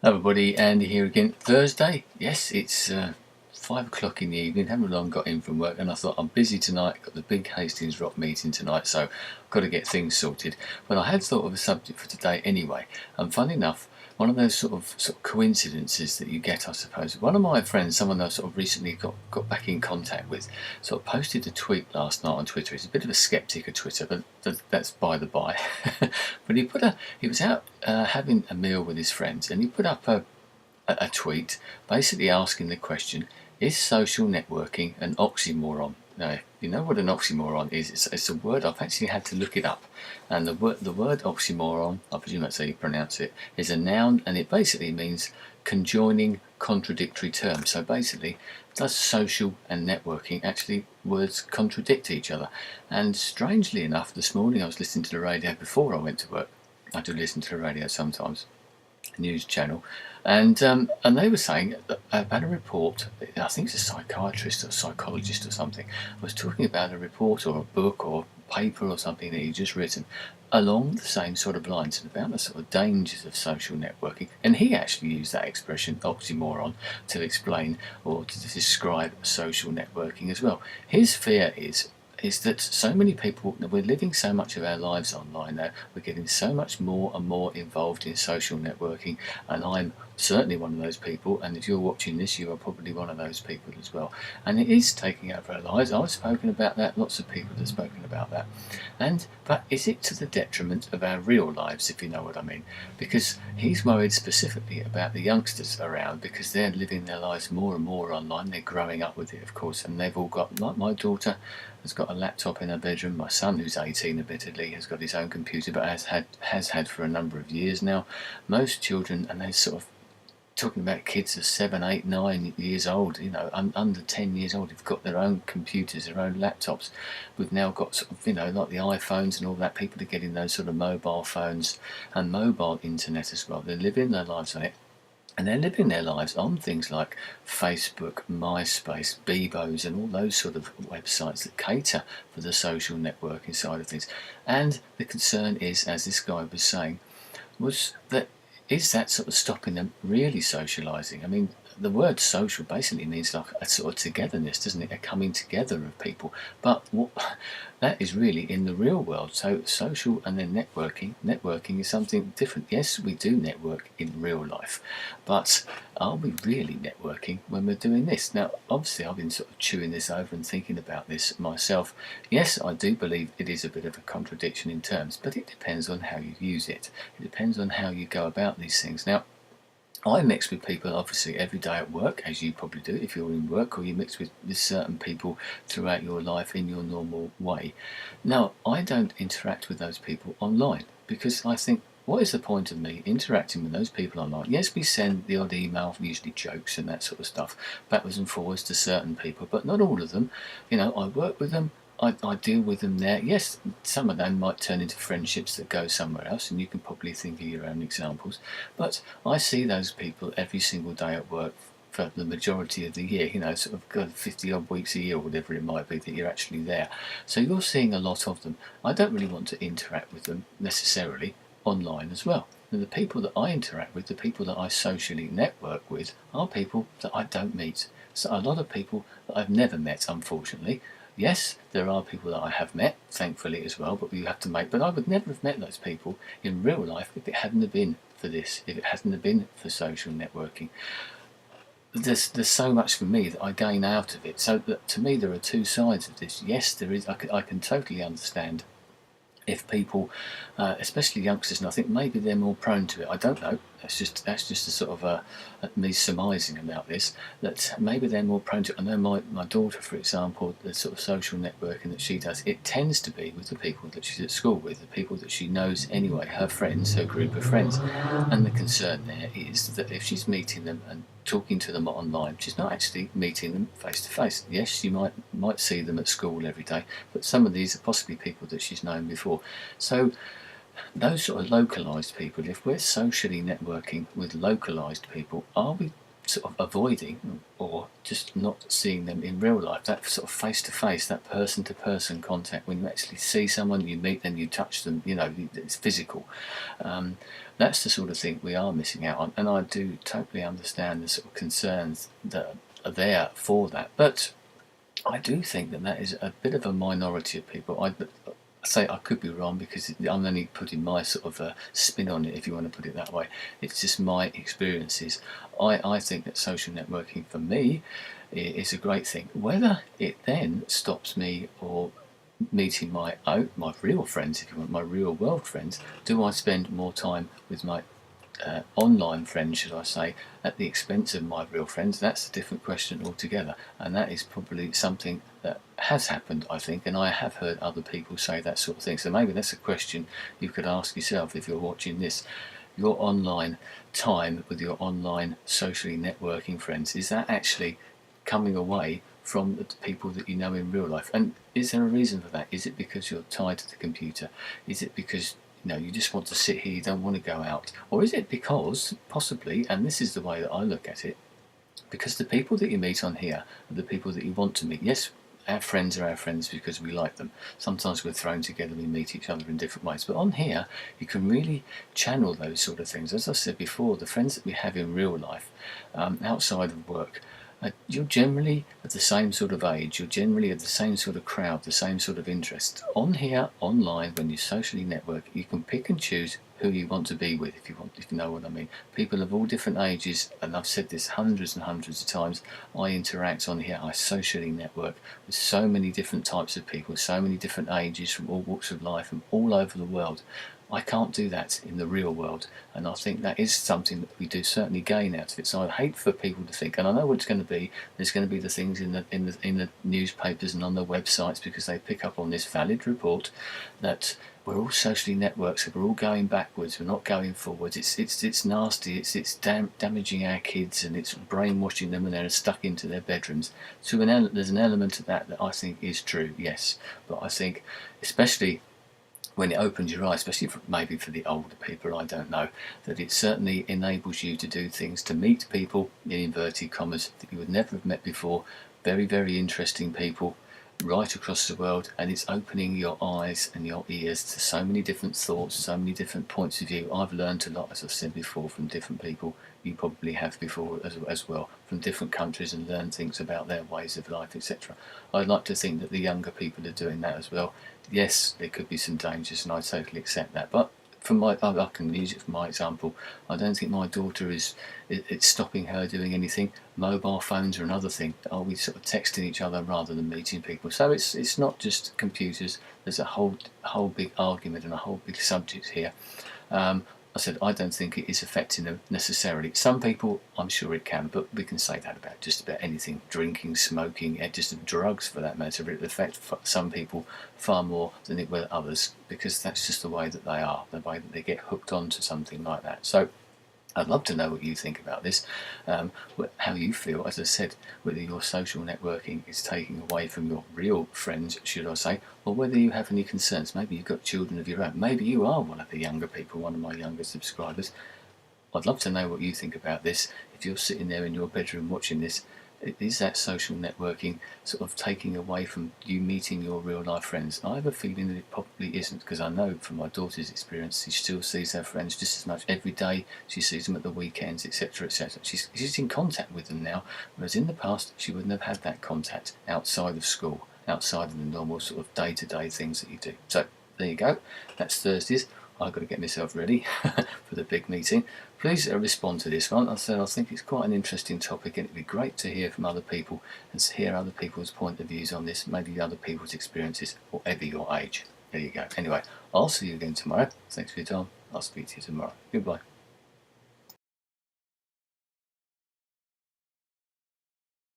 Hello everybody, Andy here again. Thursday, yes, it's 5 o'clock in the evening, haven't long got in from work, and I thought I'm busy tonight, got the big Hastings Rock meeting tonight, so I've got to get things sorted. But I had thought of a subject for today anyway, and funny enough, one of those sort of coincidences that you get, I suppose. One of my friends, someone I sort of recently got back in contact with, sort of posted a tweet last night on Twitter. He's a bit of a skeptic of Twitter, but that's by the by. But he was out having a meal with his friends, and he put up a tweet basically asking the question: is social networking an oxymoron? Now, you know what an oxymoron is. It's a word. I've actually had to look it up, and the word oxymoron, I presume that's how you pronounce it, is a noun, and it basically means conjoining contradictory terms. So basically, does social and networking actually words contradict each other? And strangely enough, this morning I was listening to the radio before I went to work. I do listen to the radio sometimes, news channel, and they were saying about a report. I think it's a psychiatrist or psychologist or something was talking about a report or a book or paper or something that he'd just written along the same sort of lines and about the sort of dangers of social networking. And he actually used that expression oxymoron to explain or to describe social networking as well. His fear is that so many people, we're living so much of our lives online now, we're getting so much more and more involved in social networking, and I'm certainly one of those people, and if you're watching this, you are probably one of those people as well. And it is taking over our lives. I've spoken about that, lots of people have spoken about that. But is it to the detriment of our real lives, if you know what I mean? Because he's worried specifically about the youngsters around, because they're living their lives more and more online. They're growing up with it, of course, and they've all got, like my daughter has got a laptop in her bedroom. My son, who's 18 admittedly, has got his own computer, but has had for a number of years now. Most children, and they're sort of talking about kids of 7, 8, 9 years old, under 10 years old, have got their own computers, their own laptops. We've now got sort of, like the iPhones and all that. People are getting those sort of mobile phones and mobile internet as well. They're living their lives on it. And they're living their lives on things like Facebook, MySpace, Bebo's, and all those sort of websites that cater for the social networking side of things. And the concern is, as this guy was saying, was that is that sort of stopping them really socialising? I mean, the word social basically means like a sort of togetherness, doesn't it? A coming together of people. But what that is really in the real world. So social and then networking. Networking is something different. Yes, we do network in real life, but are we really networking when we're doing this? Now, obviously, I've been sort of chewing this over and thinking about this myself. Yes, I do believe it is a bit of a contradiction in terms, but it depends on how you use it. It depends on how you go about these things. Now, I mix with people obviously every day at work, as you probably do if you're in work, or you mix with certain people throughout your life in your normal way. Now, I don't interact with those people online because I think, what is the point of me interacting with those people online? Yes, we send the odd email, usually jokes and that sort of stuff, backwards and forwards to certain people, but not all of them. I work with them. I deal with them there. Yes, some of them might turn into friendships that go somewhere else, and you can probably think of your own examples. But I see those people every single day at work for the majority of the year, sort of got 50 odd weeks a year or whatever it might be that you're actually there. So you're seeing a lot of them. I don't really want to interact with them necessarily online as well. And the people that I interact with, the people that I socially network with, are people that I don't meet. So a lot of people that I've never met, unfortunately. Yes, there are people that I have met, thankfully as well, but we have to make. But I would never have met those people in real life if it hadn't have been for this, if it hadn't have been for social networking. There's so much for me that I gain out of it. So that, to me, there are two sides of this. Yes, there is. I can totally understand if people, especially youngsters, and I think maybe they're more prone to it. I don't know. That's just a sort of me surmising about this. That maybe they're more prone to it. I know my daughter, for example, the sort of social networking that she does, it tends to be with the people that she's at school with, the people that she knows anyway, her friends, her group of friends. And the concern there is that if she's meeting them and talking to them online, she's not actually meeting them face to face. Yes, she might see them at school every day, but some of these are possibly people that she's known before. So those sort of localised people, if we're socially networking with localised people, are we sort of avoiding or just not seeing them in real life. That sort of face-to-face, that person-to-person contact, when you actually see someone, you meet them, you touch them, it's physical. That's the sort of thing we are missing out on, and I do totally understand the sort of concerns that are there for that. But I do think that that is a bit of a minority of people. I say I could be wrong, because I'm only putting my sort of spin on it, if you want to put it that way. It's just my experiences. I think that social networking for me is a great thing. Whether it then stops me or meeting my real friends, if you want, my real world friends, do I spend more time with my online friends, should I say, at the expense of my real friends? That's a different question altogether, and that is probably something that has happened, I think, and I have heard other people say that sort of thing. So maybe that's a question you could ask yourself if you're watching this. Your online time with your online socially networking friends, is that actually coming away from the people that you know in real life? And is there a reason for that? Is it because you're tied to the computer? Is it because you just want to sit here, you don't want to go out? Or is it because, possibly, and this is the way that I look at it, because the people that you meet on here are the people that you want to meet? Yes, our friends are our friends because we like them. Sometimes we're thrown together, we meet each other in different ways. But on here, you can really channel those sort of things. As I said before, the friends that we have in real life, outside of work, you're generally at the same sort of age, you're generally at the same sort of crowd, the same sort of interest. On here, online, when you socially network, you can pick and choose who you want to be with, if you know what I mean. People of all different ages, and I've said this hundreds and hundreds of times, I interact on here, I socially network with so many different types of people, so many different ages, from all walks of life, from all over the world. I can't do that in the real world, and I think that is something that we do certainly gain out of it. So I'd hate for people to think, and I know what it's going to be. There's going to be the things in the newspapers and on the websites, because they pick up on this valid report that we're all socially networked, so we're all going backwards. We're not going forwards. It's nasty. It's damaging our kids, and it's brainwashing them, and they're stuck into their bedrooms. So there's an element of that I think is true, yes. But I think, especially when it opens your eyes, especially maybe for the older people, I don't know, that it certainly enables you to do things, to meet people, in inverted commas, that you would never have met before. Very, very interesting people right across the world, and it's opening your eyes and your ears to so many different thoughts, so many different points of view. I've learned a lot, as I've said before, from different people. You probably have before as well, from different countries, and learn things about their ways of life, etc. I'd like to think that the younger people are doing that as well. Yes, there could be some dangers, and I totally accept that, but I can use it for my example. I don't think my daughter it's stopping her doing anything. Mobile phones are another thing. Are we sort of texting each other rather than meeting people? So it's not just computers. There's a whole big argument and a whole big subject here. I said I don't think it is affecting them necessarily. Some people, I'm sure it can, but we can say that about just about anything. Drinking, smoking, just drugs for that matter. It affects some people far more than it will others, because that's just the way that they are, the way that they get hooked onto something like that. So I'd love to know what you think about this, how you feel, as I said, whether your social networking is taking away from your real friends, should I say, or whether you have any concerns. Maybe you've got children of your own. Maybe you are one of the younger people, one of my younger subscribers. I'd love to know what you think about this. If you're sitting there in your bedroom watching this, is that social networking sort of taking away from you meeting your real life friends? I have a feeling that it probably isn't, because I know from my daughter's experience, she still sees her friends just as much every day. She sees them at the weekends, etc., etc. She's in contact with them now, whereas in the past she wouldn't have had that contact outside of school, outside of the normal sort of day-to-day things that you do. So there you go. That's Thursdays. I've got to get myself ready for the big meeting. Please respond to this one. I think it's quite an interesting topic, and it'd be great to hear from other people and to hear other people's point of views on this, maybe other people's experiences, whatever your age. There you go. Anyway, I'll see you again tomorrow. Thanks for your time. I'll speak to you tomorrow. Goodbye.